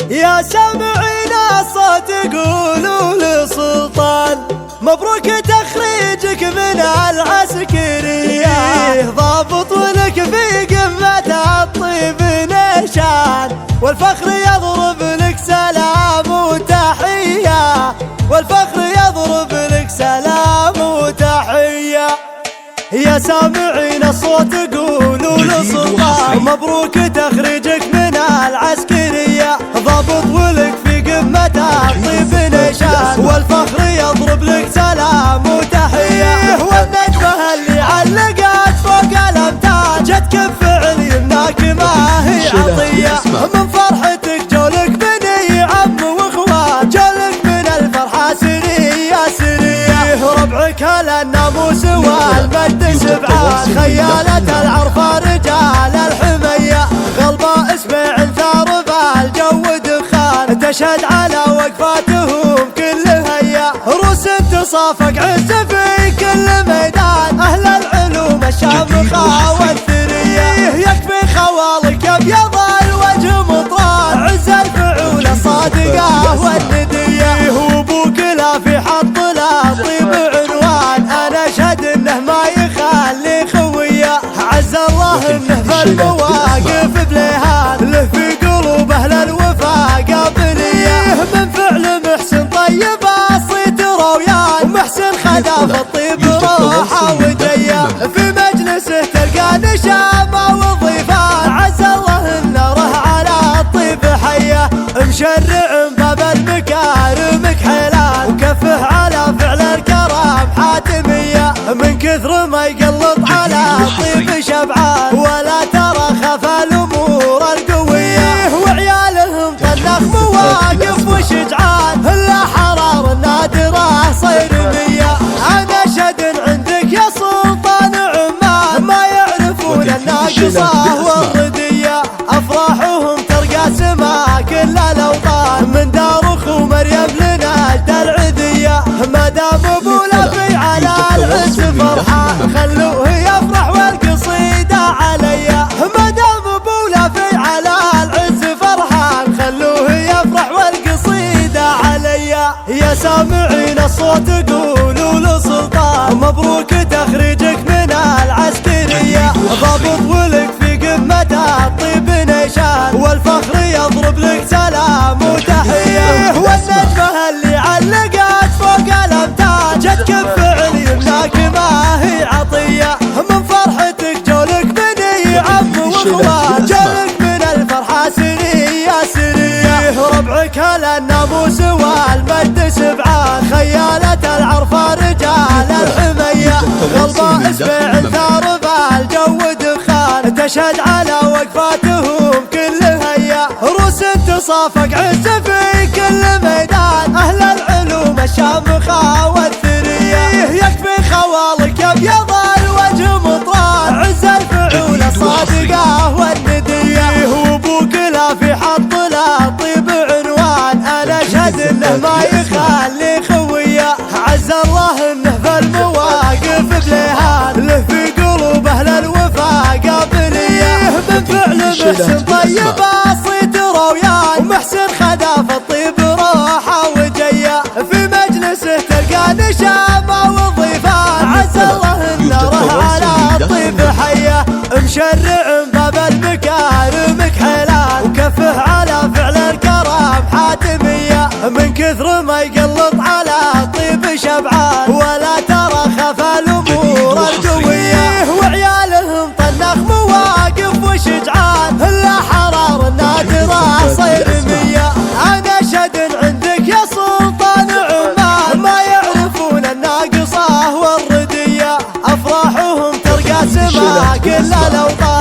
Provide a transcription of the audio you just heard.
يا سامعين الصوت قولوا لسلطان مبروك تخريجك من العسكرية، ضابط ولك في قمة الطيب نشان، والفخر يضرب لك سلام وتحية، والفخر يضرب لك سلام وتحية. يا سامعين الصوت قولوا لسلطان مبروك تخريجك من العسكرية، ضابط ولك في قمة الطيب نشان، والفخر يضرب لك سلام وتحية. والنجمة اللي علقت فوق الأمتاج جتك بفعل يمناك ما هي عطية، من فرحتك جولك بني عم واخوان، جولك من الفرحة سرية سرية، ربعك الناموس والمجد سبعان، خيالة العرفة رجال الحمية، غلبة اسمع ثار بالجو دخان، تشهد على وقفاتهم كل هيا، روس تصافق عز في كل ميدان، أهل العلوم الشامخة والثرية، يكفي خوالك أبيض الوجه مطران، عز الفعول الصادقة والندية، وابوك لا في حط لا طيب عنوان، أنا أشهد إنه ما يخلي خوية، عز الله إنه في المواقف بليهان، له في قلوب أهل الوفا قابلية، من فعل محسن طيب الصيت رويان، ومحسن خدا في الطيب روحه ودية، في مجلسه تلقى نشامة وضيفان، عز الله الناره على الطيب حية، مشرع باب المكارم كحيلان، وكفه على فعل الكرام حاتمية، من كثر ما يقلط على الطيب شبعان، ولا ترى خفى الأمور القوية، وعيالهم طنخ مواقف وشجعان، إلا حرار النادرة صيرمية، أنا أشهد عندك يا سلطان عمان، ما يعرفون الناقصة والردية، أفراحهم ترقى سما كل الأوطان، من دار أخو مريم لنجد العذية، ما دام أبو لفي على العز فرحان، خلوه يفرح والقصيدة عليا، ما دام أبو لفي على العز فرحان، خلوه يفرح والقصيدة عليا. يا سامعين الصوت قولوا لسلطان مبروك تخريجك من العسكرية، ضابط ولك في قمة الطيب نشان، والفخر يضرب لك سلام وتحية، والنجمة اللي علقت فوق الأمتاج جتك بفعل يمناك ما هي عطية، من فرحتك جولك بني عم واخوان، جولك من الفرحة سرية سرية، ربعك الناموس والمجد سبعان، خيالة العرفة رجال الحمية، غلبة اسمع ثار بالجو دخان، تشهد على وقفاتهم كل هيا، روس تصافق عز في كل ميدان، أهل العلوم الشامخة والثرية، يكفي خوالك أبيض الوجه مطران، عز الفعول الصادقة والندية، وابوك لا في حط لا طيب عنوان، أنا أشهد إنه ما يخلي خوية، عز الله إنه في المواقف بليهان، له في قلوب أهل الوفا قابلية، من فعل محسن طيب الصيت رويان، ومحسن خدا في الطيب روحه وجية، في مجلسه تلقى نشامة وضيفان، عز الله الناره على الطيب حية، مشرع باب المكارم كحيلان، وكفه على فعل الكرام حاتمية، من كثر ما يقلط على الطيب شبعان، ولا ترى خفى الأمور القوية، وعيالهم طنخ مواقف وشجعان، إلا حرار النادرة صيرمية، أنا أشهد عندك يا سلطان عمان، ما يعرفون الناقصة والردية، أفراحهم ترقى سما كل الأوطان.